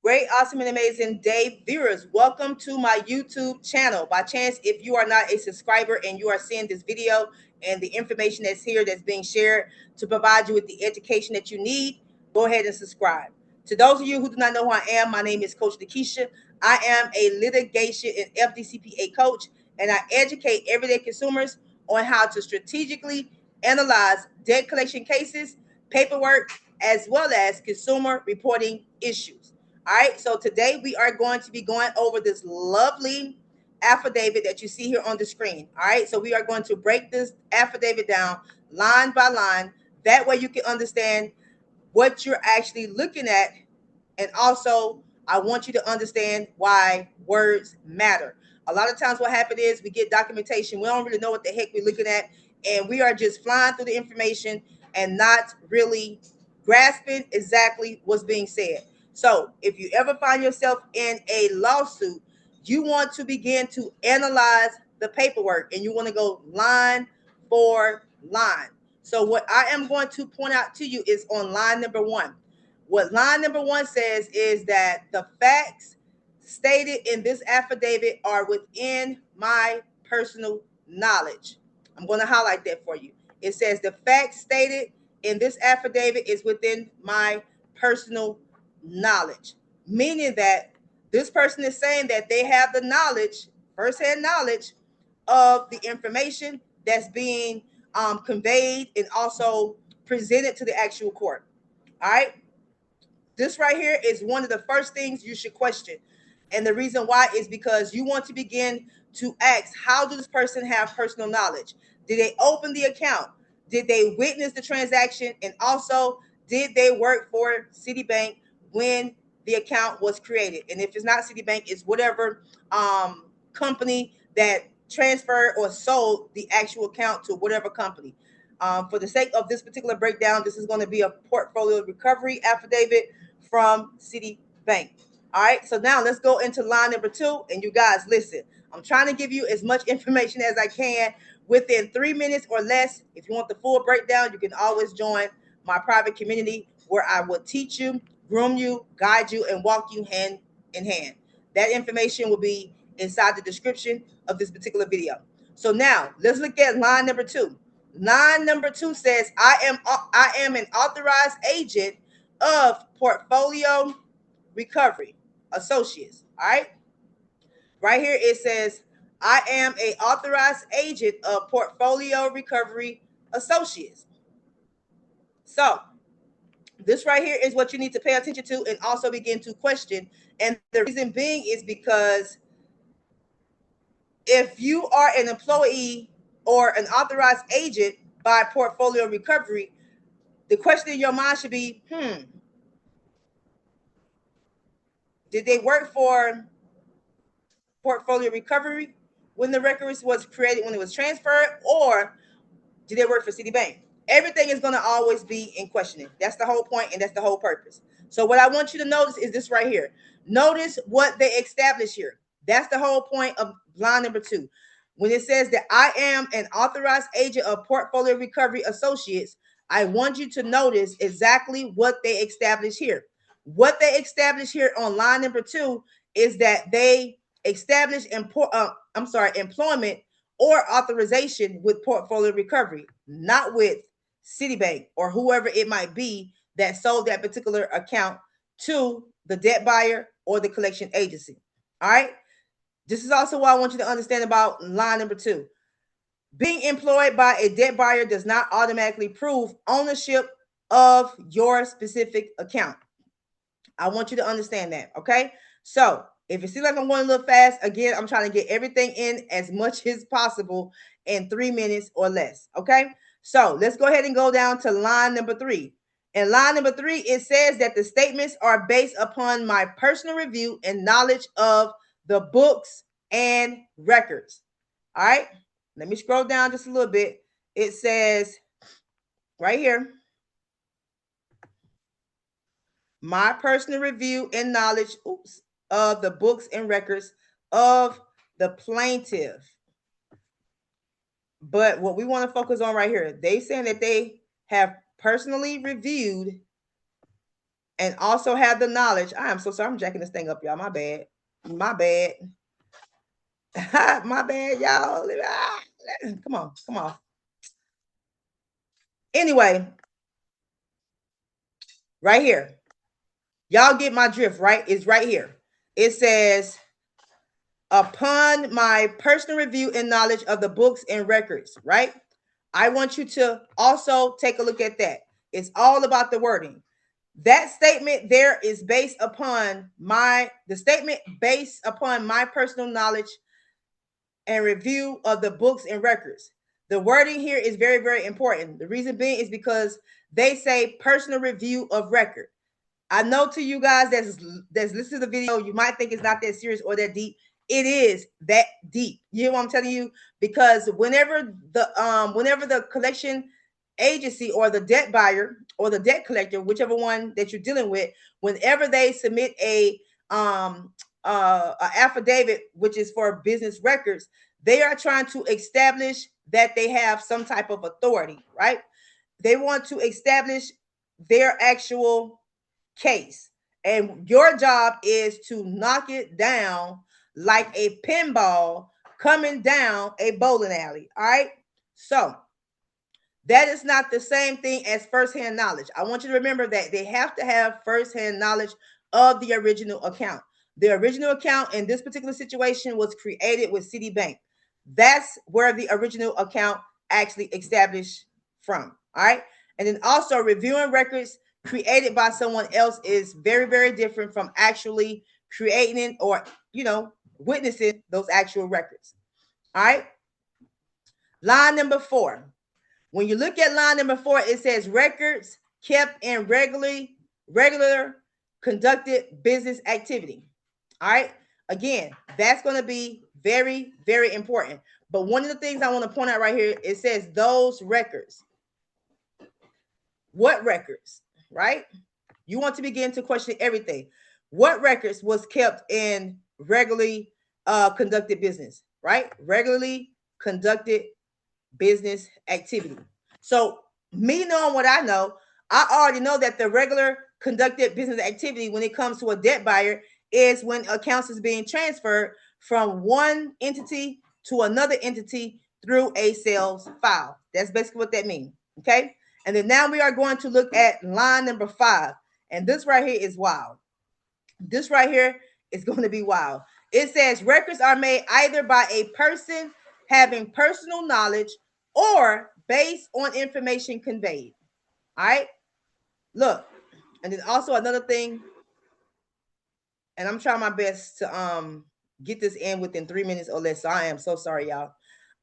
Great, awesome, and amazing day, viewers. Welcome to my YouTube channel. By chance, if you are not a subscriber and you are seeing this video and the information that's here that's being shared to provide you with the education that you need, go ahead and subscribe. To those of you who do not know who I am, my name is Coach Nakesha. I am a litigation and FDCPA coach, and I educate everyday consumers on how to strategically analyze debt collection cases, paperwork, as well as consumer reporting issues. All right, so today we are going to be going over this lovely affidavit that you see here on the screen. All right, so we are going to break this affidavit down line by line. That way you can understand what you're actually looking at. And also, I want you to understand why words matter. A lot of times what happens is we get documentation. We don't really know what the heck we're looking at. And we are just flying through the information and not really grasping exactly what's being said. So if you ever find yourself in a lawsuit, you want to begin to analyze the paperwork and you want to go line for line. So what I am going to point out to you is on line number 1. What line number 1 says is that the facts stated in this affidavit are within my personal knowledge. I'm going to highlight that for you. It says the facts stated in this affidavit is within my personal knowledge, meaning that this person is saying that they have the knowledge, firsthand knowledge of the information that's being conveyed and also presented to the actual court. All right. This right here is one of the first things you should question. And the reason why is because you want to begin to ask, how does this person have personal knowledge? Did they open the account? Did they witness the transaction? And also, did they work for Citibank when the account was created? And if it's not Citibank, it's whatever company that transferred or sold the actual account to whatever company. For the sake of this particular breakdown, this is going to be a portfolio recovery affidavit from Citibank. All right, so now let's go into line number 2. And you guys, listen, I'm trying to give you as much information as I can within 3 minutes or less. If you want the full breakdown, you can always join my private community where I will teach you, groom you, guide you, and walk you hand in hand. That information will be inside the description of this particular video. So now let's look at line number 2. Line number 2 says, I am an authorized agent of Portfolio Recovery Associates. All right. Right here it says, I am a authorized agent of Portfolio Recovery Associates. So this right here is what you need to pay attention to and also begin to question. And the reason being is because if you are an employee or an authorized agent by Portfolio Recovery, the question in your mind should be, did they work for Portfolio Recovery when the records was created, when it was transferred, or did they work for Citibank? Everything is going to always be in questioning. That's the whole point, and that's the whole purpose. So what I want you to notice is this right here. Notice what they established here. That's the whole point of line number 2. When it says that I am an authorized agent of Portfolio Recovery Associates, I want you to notice exactly what they established here. What they established here on line number 2 is that they established employment or authorization with Portfolio Recovery, not with Citibank or whoever it might be that sold that particular account to the debt buyer or the collection agency. All right. This is also what I want you to understand about line number 2. Being employed by a debt buyer does not automatically prove ownership of your specific account. I want you to understand that. Okay. So if it seems like I'm going a little fast, again, I'm trying to get everything in as much as possible in 3 minutes or less. Okay. So let's go ahead and go down to line number 3. In line number 3, it says that the statements are based upon my personal review and knowledge of the books and records. All right. Let me scroll down just a little bit. It says right here, my personal review and knowledge of the books and records of the plaintiff. But what we want to focus on right here, they saying that they have personally reviewed and also have the knowledge. I am so sorry. I'm jacking this thing up, y'all. My bad. My bad. My bad, y'all. Come on. Come on. Anyway, right here. Y'all get my drift, right? It's right here. It says, upon my personal review and knowledge of the books and records, right? I want you to also take a look at that. It's all about the wording. That statement there is based upon the statement based upon my personal knowledge and review of the books and records. The wording here is very, very important. The reason being is because they say personal review of record. I know to you guys that's listening to the video, you might think it's not that serious or that deep. It is that deep. You hear what I'm telling you? Because whenever the collection agency or the debt buyer or the debt collector, whichever one that you're dealing with, whenever they submit a affidavit, which is for business records, they are trying to establish that they have some type of authority, right? They want to establish their actual case. And your job is to knock it down like a pinball coming down a bowling alley. All right. So that is not the same thing as firsthand knowledge. I want you to remember that they have to have firsthand knowledge of the original account. The original account in this particular situation was created with Citibank. That's where the original account actually established from. All right. And then also reviewing records created by someone else is very, very different from actually creating or, witnessing those actual records. All right. Line number 4. When you look at line number 4, it says records kept in regular conducted business activity. All right. Again, that's going to be very, very important. But one of the things I want to point out right here, it says those records. What records, right? You want to begin to question everything. What records was kept in regularly conducted business, right? Regularly conducted business activity. So me knowing what I know, I already know that the regular conducted business activity when it comes to a debt buyer is when accounts is being transferred from one entity to another entity through a sales file. That's basically what that means. Okay. And then now we are going to look at line number 5. And this right here is wild. This right here is going to be wild. It says records are made either by a person having personal knowledge or based on information conveyed. All right. Look. And then also another thing, and I'm trying my best to get this in within 3 minutes or less. So I am so sorry, y'all.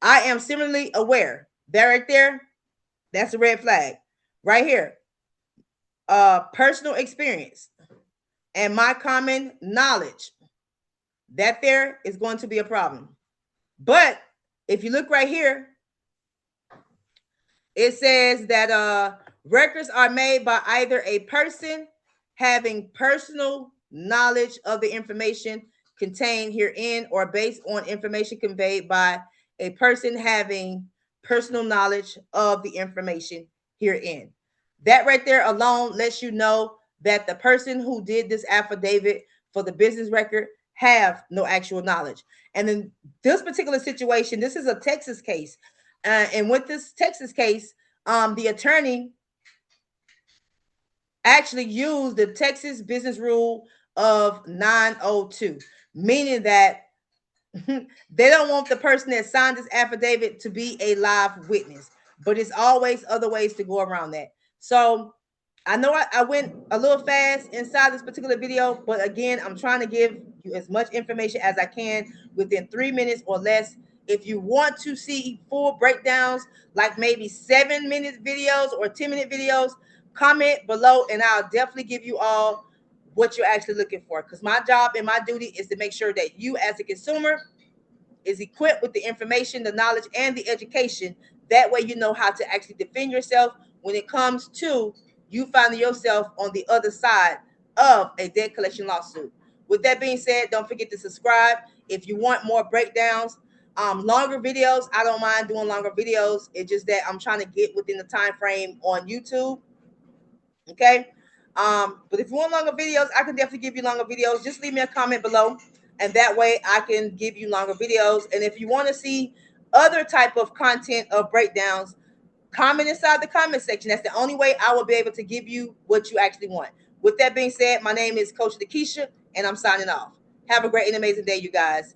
I am similarly aware. That right there, that's a red flag. Right here. Personal experience and my common knowledge. That there is going to be a problem. But if you look right here, it says that records are made by either a person having personal knowledge of the information contained herein or based on information conveyed by a person having personal knowledge of the information herein. That right there alone lets you know that the person who did this affidavit for the business record have no actual knowledge. And in this particular situation, this is a Texas case. And with this Texas case, the attorney actually used the Texas business rule of 902, meaning that they don't want the person that signed this affidavit to be a live witness, but it's always other ways to go around that. So I know I went a little fast inside this particular video, but again, I'm trying to give you as much information as I can within 3 minutes or less. If you want to see full breakdowns, like maybe 7-minute videos or 10-minute videos, comment below and I'll definitely give you all what you're actually looking for. Because my job and my duty is to make sure that you as a consumer is equipped with the information, the knowledge, and the education. That way you know how to actually defend yourself when it comes to you finding yourself on the other side of a debt collection lawsuit. With that being said, don't forget to subscribe. If you want more breakdowns, longer videos, I don't mind doing longer videos. It's just that I'm trying to get within the time frame on YouTube. Okay. But if you want longer videos, I can definitely give you longer videos. Just leave me a comment below, and that way I can give you longer videos. And if you want to see other type of content of breakdowns, comment inside the comment section. That's the only way I will be able to give you what you actually want. With that being said, my name is Coach Nakesha, and I'm signing off. Have a great and amazing day, you guys.